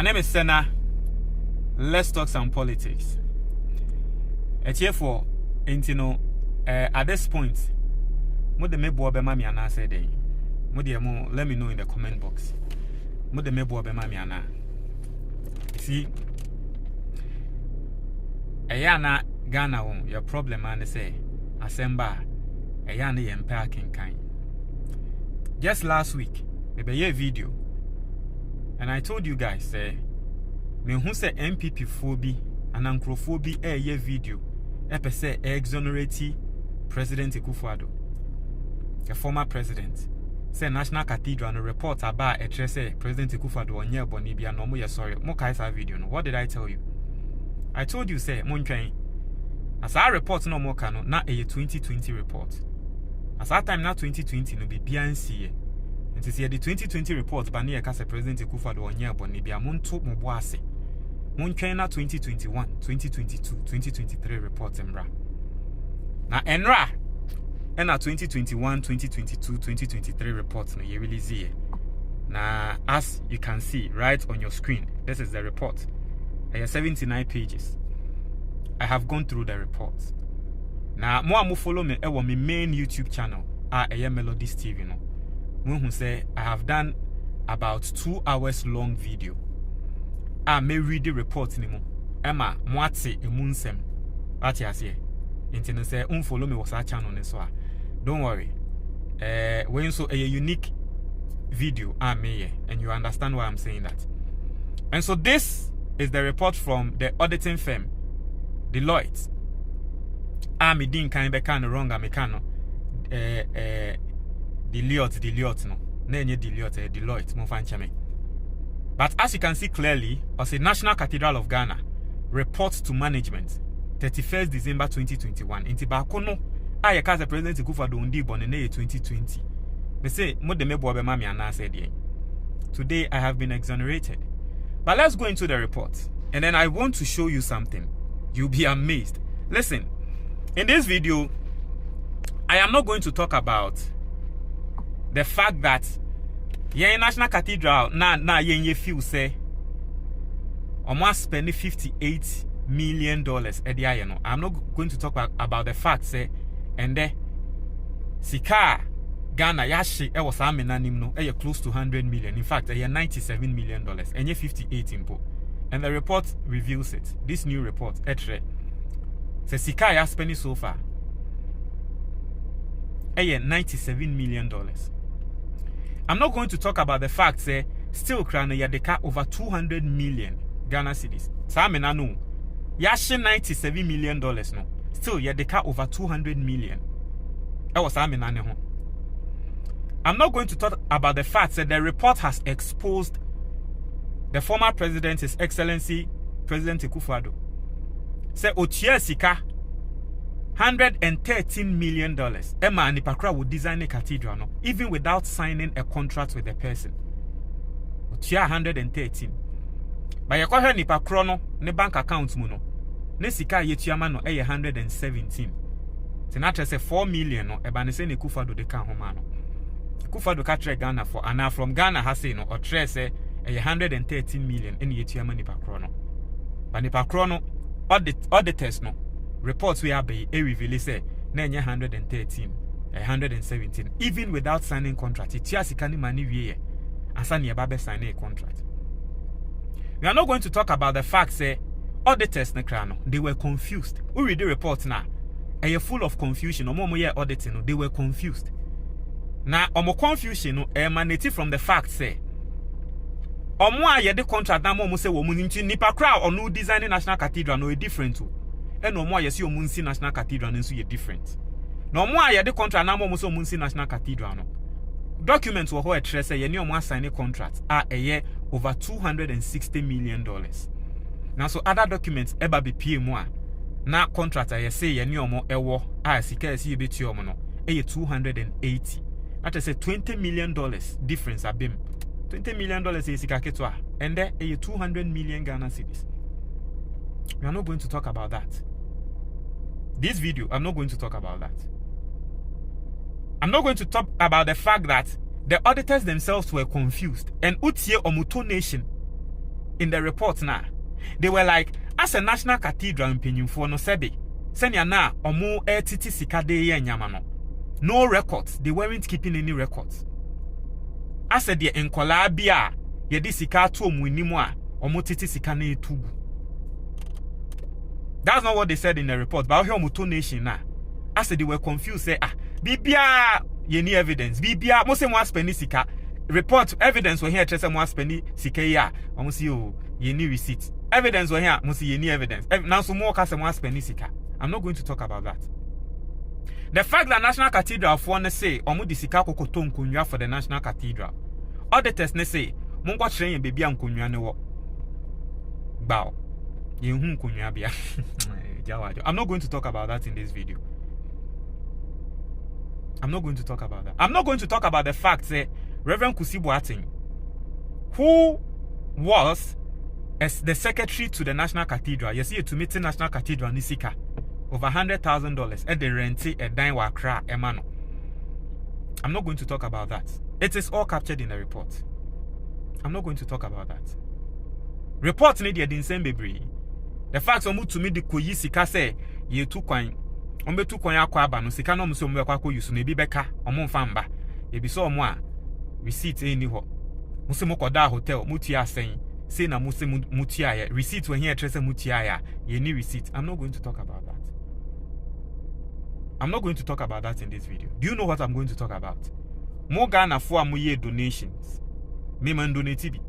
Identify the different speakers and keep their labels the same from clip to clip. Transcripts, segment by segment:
Speaker 1: My name is Senna. Let's talk some politics. At this point, let me know in the comment box. See, Ayana Ghana, your problem, and say, Asemba, Ayana Empire Kind. Just last week, maybe a video, and I told you guys, say, me who say MPP phobia and ancrophobia a video, say exonerate President Akufo-Addo, the former president. Say National Cathedral and report about a say President Akufo-Addo on your bonibia no more sorry. More kaisa video. No, what did I tell you? I told you say Montrain. As our report no more cano, not a 2020 report. As our time now 2020 no be BNC. And to see the 2020 report by near Casa President Akufo-Addo on your bonibia mon talk mo boase. Montrain na 2021, 2022, 2023 report emra. Na enra. And our 2021, 2022, 2023 reports no you release here. Now, as you can see right on your screen, this is the report. I have 79 pages. I have gone through the report. Now, more follow me on my main YouTube channel. Melodies TV no. Who say I have done about 2 hours long video. I may read the report anymore. Emma, mwatse emunsem. What you say? Internet say follow me was our channel so. Don't worry. When so a unique video and you understand why I'm saying that. And so this is the report from the auditing firm Deloitte. Me din kan be kan wrong amekano. Deloitte no. Nenye Deloitte mo fan chame. But as you can see clearly, as a National Cathedral of Ghana reports to management 31st December 2021. Inti ba kono I cast the President Akufo-Addo undi bonene 2020. They say mo de mebo be mami ana said ye. Today I have been exonerated. But let's go into the report. And then I want to show you something. You'll be amazed. Listen, in this video, I am not going to talk about the fact that ye National Cathedral na ye feel say almost spending $58 million at the year. I'm not going to talk about the fact say and there Sika Ghana yashi was amenanim no close to 100 million. In fact, $97 million and 58 impo. And the report reveals it. This new report, etre says Sika has spent so far $97 million. I'm not going to talk about the fact say still crana yadeka over 200 million Ghana cedis. Sa amenanu yashi $97 million no. Still, yadeka over 200 million. I'm not going to talk about the fact that the report has exposed the former president, His Excellency President Akufo-Addo. Say Otia Sika $113 million. Emma and Nipakra would design a cathedral, no, even without signing a contract with the person. Otia 113. But you call her Nipakra no, ne bank account muno. Nesika yetuama no 117. Senatra say 4 million no ebane say ne Akufo-Addo de kan homa no. Akufo-Addo ka tre Ghana for and from Ghana ha say no or tre say 113 million in yetuama nipa kro no. But nipa kro no auditors no reports we be reveal say na 113 117 even without signing contract. Itia sika ni mani wie asa ne eba be sign a contract. We are not going to talk about the fact say auditors they were confused. We read the report now. Are full of confusion. Auditing, they were confused. Now, confusion emanated from the fact say the contract now say nipa crowd or no designing National Cathedral no different too. And no more see omunsi National Cathedral and so different. No more the contract now say omunsi National Cathedral no. Documents were what say ye no sign a contract are a year over $260 million. Now so other documents eba be PMwa na contract I say ye nyomo ewo sika si ebeti omo no 280. That is a $20 million difference abim. $20 million is sika ketwa and there 200 million Ghana cedis. We are not going to talk about that. This video, I'm not going to talk about that. I'm not going to talk about the fact that the auditors themselves were confused and Utie Omuto Nation in the report now. They were like, as a national cathedral in Penyimfo no sebe, senya na omo titi sika de ye nyama no. No records. They weren't keeping any records. As a de enkola bia ye di sika to omo nimu a omo titi sika na etugu. That's not what they said in the report. But here omo nation na. As they were confused, say bibia ye ni evidence. Bibia mo se mo spend sika. Report evidence we here say mo spend sika ya. Omo si o ye ni receipt. Evidence we here mo si ye ni evidence. Now so more ka se mo spend sika. I'm not going to talk about that. The fact that National Cathedral for say omo di sika kokoto nkonwa for the National Cathedral. Auditors ne say mo nkwa kire yen bebia nkonwa ne wo. Bow. Ye hu nkonwa bia. I'm not going to talk about that in this video. I'm not going to talk about that. I'm not going to talk about the fact that Reverend Kusi Boateng, who was as the secretary to the National Cathedral, you see, to meet the National Cathedral Nisika, over $100,000 at the renti a dime wakra emano. I'm not going to talk about that. It is all captured in the report. I'm not going to talk about that. Report need the same baby. The fact that to me the koyi sika say ye tu kwan ombe tu kwan akwa aba no sika no mso ombe kwa ko yusu na ebi beka omo mfa mba ebi so omo a receipt eni ho musi mokoda hotel mutia asen say na musi mutia ya receipt we here trese mutia ya ye ni receipt. I'm not going to talk about that. I'm not going to talk about that in this video. Do you know what I'm going to talk about? Mo Ghana for amoye donations. Me man donate bi.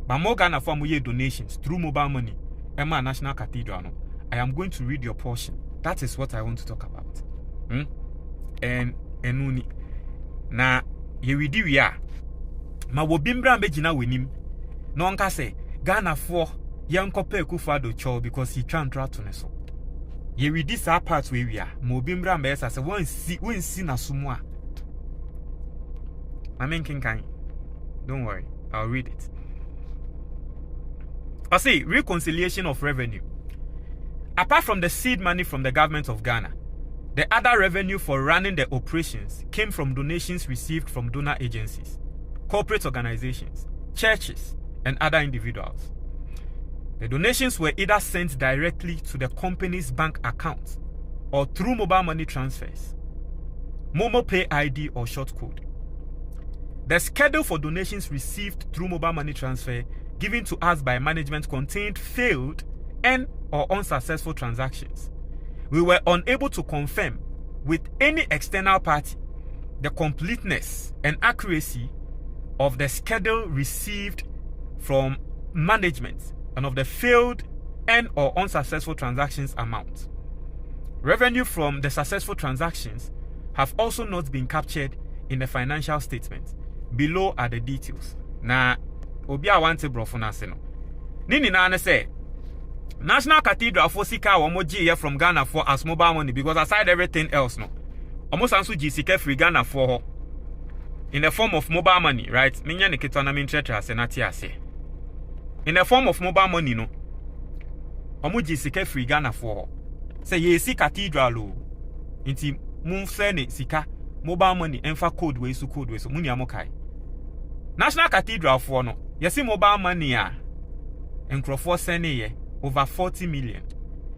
Speaker 1: But mo Ghana for amoye donations through mobile money. Emma National Cathedral no. I am going to read your portion. That is what I want to talk about. And enuni na ye widi wi a ma wo bimbra mbegina wenim no nka say Ghana for yankopa Akufo-Addo cho because he can't try to neso ye widi sa part we wi a ma bimbra mbe say won si na sumo a I mean kinkan. Don't worry, I'll read it. I say reconciliation of revenue. Apart from the seed money from the government of Ghana, the other revenue for running the operations came from donations received from donor agencies, corporate organizations, churches, and other individuals. The donations were either sent directly to the company's bank accounts or through mobile money transfers, Momo Pay ID or short code. The schedule for donations received through mobile money transfer given to us by management contained failed and or unsuccessful transactions. We were unable to confirm with any external party the completeness and accuracy of the schedule received from management and of the failed and or unsuccessful transactions amount. Revenue from the successful transactions have also not been captured in the financial statement. Below are the details. Na obi a want to brofuna se no. Nini na say National Cathedral for sika omo GHS from Ghana for as mobile money because aside everything else no. Almost answer GCK free Ghana for in the form of mobile money, right? Minya ne ketana min tretra senati ase. In the form of mobile money no. Omo GCK free Ghana for say ye si cathedral o. Inti mum sene sika mobile money enfa code we so muni amokai. National Cathedral for no. Yesi mobile money a enkrofo sene ye over 40 million.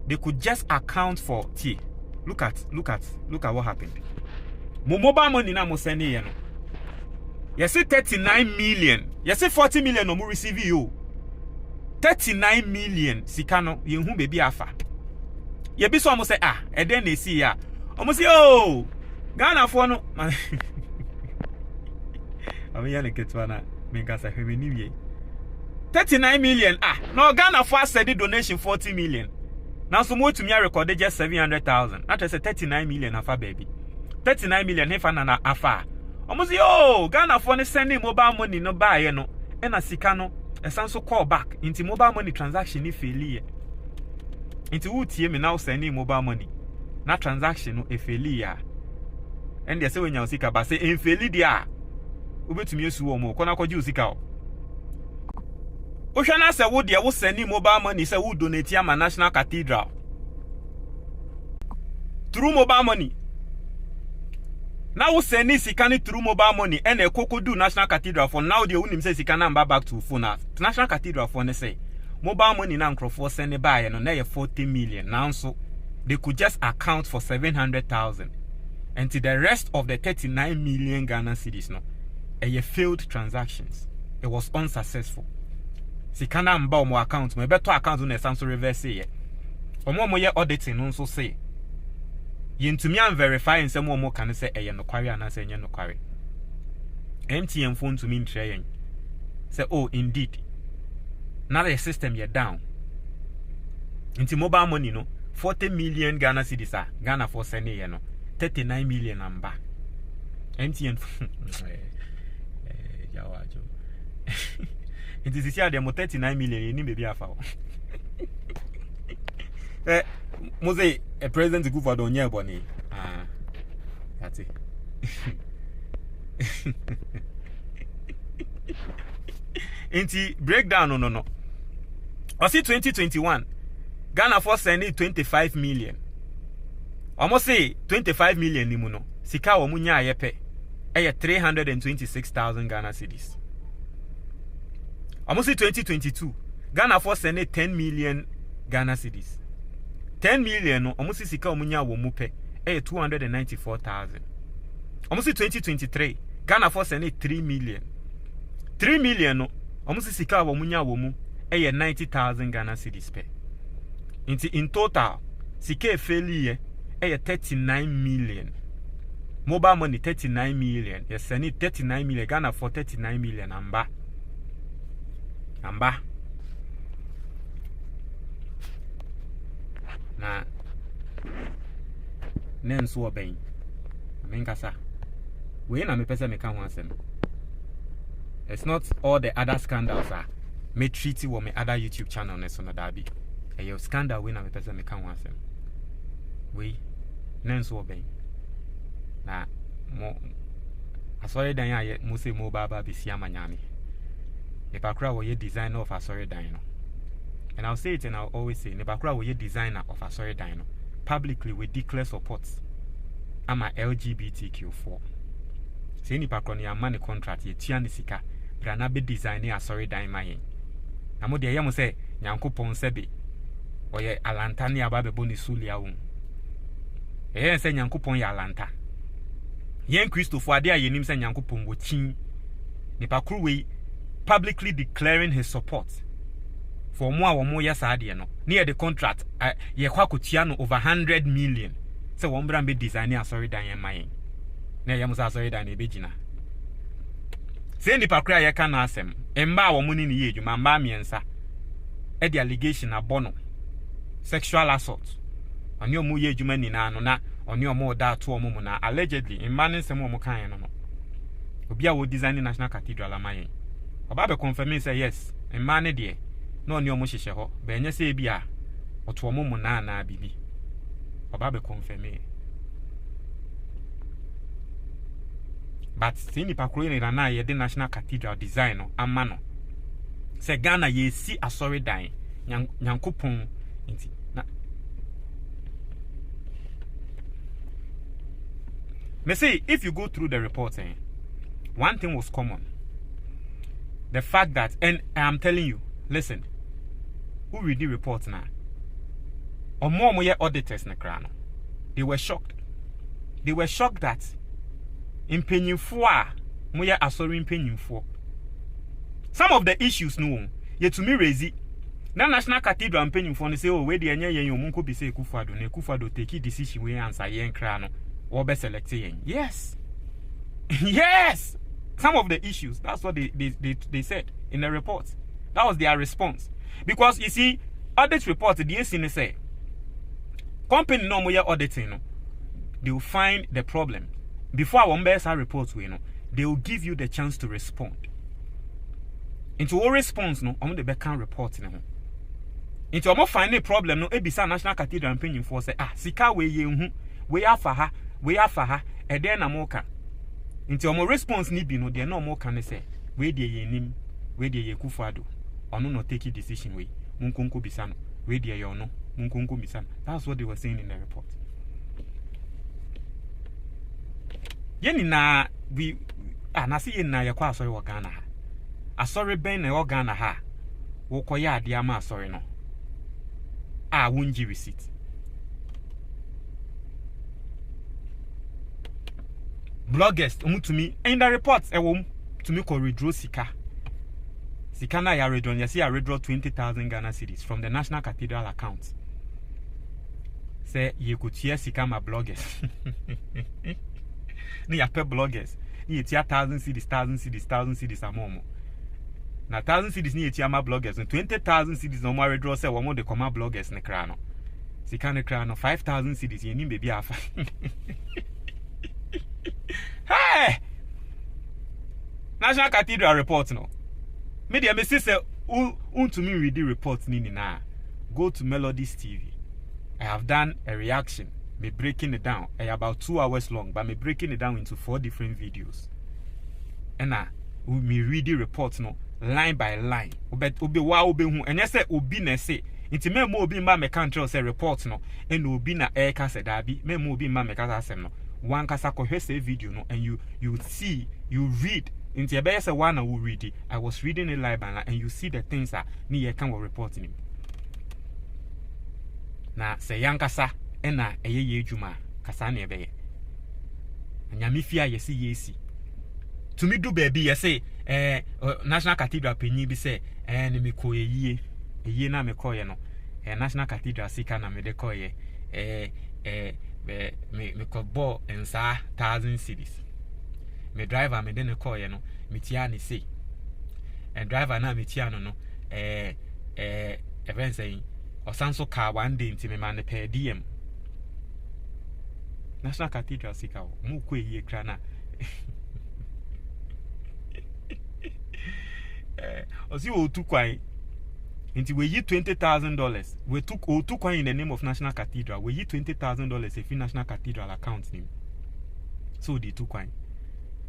Speaker 1: They could just account for T. Look at what happened. Mobile money na mo send ye no. You see 39 million. You see 40 million no mo receive you. 39 million sikano ye hu baby afa. Ye bi so mo say e den na si ya. O mo say oh Ghana for no. Ami ya ne ketwa na me nka sa hwe ni wie. 39 million. No Ghana for said the donation 40 million. Now so more to me recorded just 700,000. That is a 39 million afa baby. 39 million hefa na afa. Almost yo Ghana for ne sending mobile money no buy no. And a sika no a so call back into mobile money transaction ni failure. Into who tie me now sending mobile money. Na transaction no e failure. And they say when you sika ba say en failure dia. Ubetumi esu wo mo kona kwaji usika o. Oshana se wo de wo send mobile money se wo donate am National Cathedral through mobile money. Now wo send sika ni through mobile money and e kokodu National Cathedral for now the unim say sika na back to phone. National Cathedral for ne say mobile money na nkrofo send buy no na 40 million. Now so they could just account for 700,000. And to the rest of the 39 million Ghana cedis no, failed transactions. It was unsuccessful. Si kana mba mo account, me beto account no Samsung reverse ye. Omo ye auditing no so say. Yintumi am verify and some more can say no query and say no query. MTN phone to me in say, oh, indeed. Now the system you're down. Into mobile money, no 40 million Ghana cedis, Ghana for sending, you know, 39 million number. MTN it is here, there 39 million, you need to foul. Mose, a president to go for Donya Bonnie. That's it. Inti breakdown no. Was it 2021? Ghana for sending 25 million. Almost say 25 million ni muno. Sika wo munya yepe. 326,000 Ghana cedis. Almost 2022. Ghana for sending 10 million Ghana cedis. 10 million no almost sika wo munya wo mupe. 294,000. Almost 2023. Ghana for sending 3 million. 3 million no almost sika wo munya wo mu 90,000 Ghana cedis pe. In total sika failure 39 million. Mobile money 39 million. Yes, send it 39 million. Ghana for 39 million amba. Na nenso obey. Amenkasa. We na me pese me kan ho asem. It's not all the other scandals are me treaty wo me other YouTube channel ne so no dabi. Eyo scandal we na me pese me kan ho asem. We nenso obey. Na mo asori dan ya mo se mo baba bi si amanyame. Nepakura wo ye designer of asori dan no. And I'll say it and I'll always say Nepakura wo ye designer of asori dan no. Publicly we declare support. I'm a LGBTQ4. Say Nepakura ni amane contract ye tua ni sika brana be designer asori dan mayen. Na mo de ye mo say Nyankopon sebe oye alanta ni aba be boni sulia wo. Eye say Nyankopon ya alanta. Yen Christopher ade ayenim say Nyankopon wo chin. Nepakura we publicly declaring his support for more yes ade no. Near the contract ye kwa kotua no over 100 million. Say one brand be designer asori dan yen mayen. Na ye mo say asori dan e begina. Say Nepakura ye ka na asem. Emba wo mo ni ye edwuma mba miensa. E the allegation abono sexual assault. Oni omo ye edwuma ni na no na oni omo da to omo na allegedly imba ne nsem omo kan no no. Obi a wo design National Cathedral amayen. Oba be confirm say yes, imba ne de no oni omo hyehye ho. Be enye say bi a oto omo na bibi. Oba be confirm. But see Nepakura ni na ye the National Cathedral design no amano. Say Ghana ye si asori dan Nyankopon inti na me say if you go through the report one thing was common. The fact that, and I am telling you, listen, who read the report now? Or more auditors na krano. They were shocked. They were shocked that in penyinfo moya asori in penyinfo. Some of the issues no yet to me raise na National Cathedral and penyinfo no say oh we dey enye yen omunko bi say Kufado na Kufado take decision we answer yen krano or be select yen. Yes. Yes. Some of the issues, that's what they said in the report. That was their response. Because you see, audit report, the ACN say, company no more auditing, no, they will find the problem. Before our BSR reports, they will give you the chance to respond. Into all response, no, on the back report, no. Into almost find a problem, no, Ebisa National Cathedral and Penny for say, Sika we are for her, and then Amoka. Into our response ni bi no there no more can say we dey yenim we dey ye Kufado ono no take decision we munkunku bisano we dey ye ono munkunku bisano. That's what they were saying in the report. Yeni na we na see yen na ye kwa asori wo Ghana ha asori ben na wo Ghana ha wokoya ade ama sorry no wonji receipt bloggers to me in the reports to me ko withdraw sika na ya withdraw ya see ya withdraw 20,000 Ghana cedis from the National Cathedral account. Say you could hear sika ma bloggers. Ni ya pe bloggers. Ni etia 1,000 cedis amomo. Na 1,000 cedis ni etia ma bloggers. 20,000 cedis no more withdraw say womo de koma bloggers ne kra no. Sika ne kra no 5,000 cedis ye ni baby afa. Hey! National Cathedral report no. Media me say to me read the report ni na. Go to Melodies TV. I have done a reaction. Me breaking it down. About 2 hours long, but me breaking it down into 4 different videos. And me read the report no line by line. Obe wa obe hu. And say obi na say. Inti me mo obi ma me control say report no. And obi na eka se dabi. Me mo obi ma me kasa asem no. One kasa ko say video no, and you see, you read. Into a say one will read it. I was reading it live and you see the things that me can reporting him. Na say young kasa ena eye juma kasa na ebe. Anyami fia yesi. To me do baby say National Cathedral penyi bi say ni me ko eye na me ko ye no. National Cathedral sika na me de ko ye me ko bo ensa 1,000 cedis. Me driver me de ne call ye no me tia ni say and driver na me tia no even saying osanso car one day nti me man per DM National Cathedral sika mu ko yi kra na osi o tu kwai nti we yi $20,000 we took o tu kwai in the name of National Cathedral we yi $20,000 if National Cathedral account name so the tu kwai.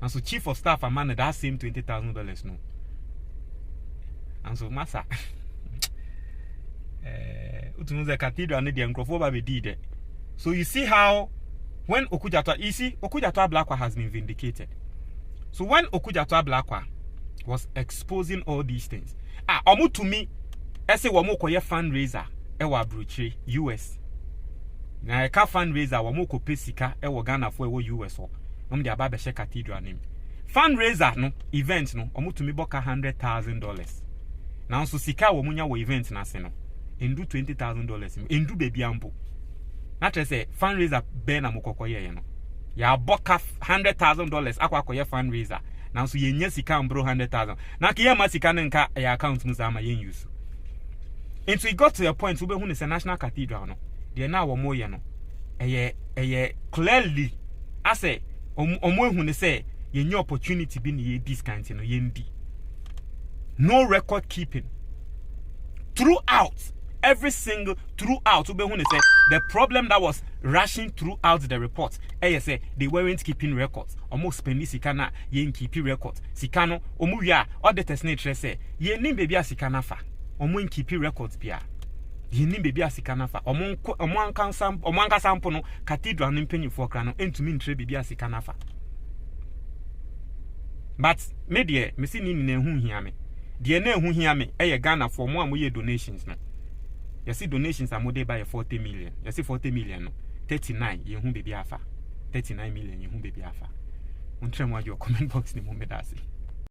Speaker 1: And so chief of staff among that same $20,000 no. And so massa the cathedral need the microphone be did. So you see how when Okudjatwa Blakwa has been vindicated. So when Okudjatwa Blakwa was exposing all these things, omu to me ese womo koye fundraiser ewa abrochire US. Na eka fundraiser womo ko pesika ewo Ghana for ewo US o. The Ababeshe Cathedral name. Fundraiser no event no omu to me boka $100,000. Now so sika wo munya wo event na se no. Endu $20,000 endu baby ampo. Na say fundraiser be na mokokoye ye no. Ya boka $100,000 akwa koye fundraiser. Now so yenye sika mbro 100,000. Na kiye ma sika nka ya account musama yen use. And so it got to a point ube hu ne se National Cathedral no. De na wo mo ye no. Eye clearly I say omo say ye opportunity be ni this kind no yendi. No record keeping. Throughout the problem that was rushing throughout the report. Say they weren't keeping records. Almost spending sikana yen keeping records. Sikano omu ya auditors nature say ye nim baby sikana fa. Omu keeping records bia. Ye nim baby sikana fa. Omu anka sample no cathedral nimpenyi for kra no entumi ntre baby sikana fa. But me de me si ni na hu hia me. De na hu hia me Ghana for mo amoye donations no. You see donations are more by 40 million. You see 40 million no. 39 ye hu baby afa. 39 million ye hu baby afa. Untre mo your comment box ni mo me da se.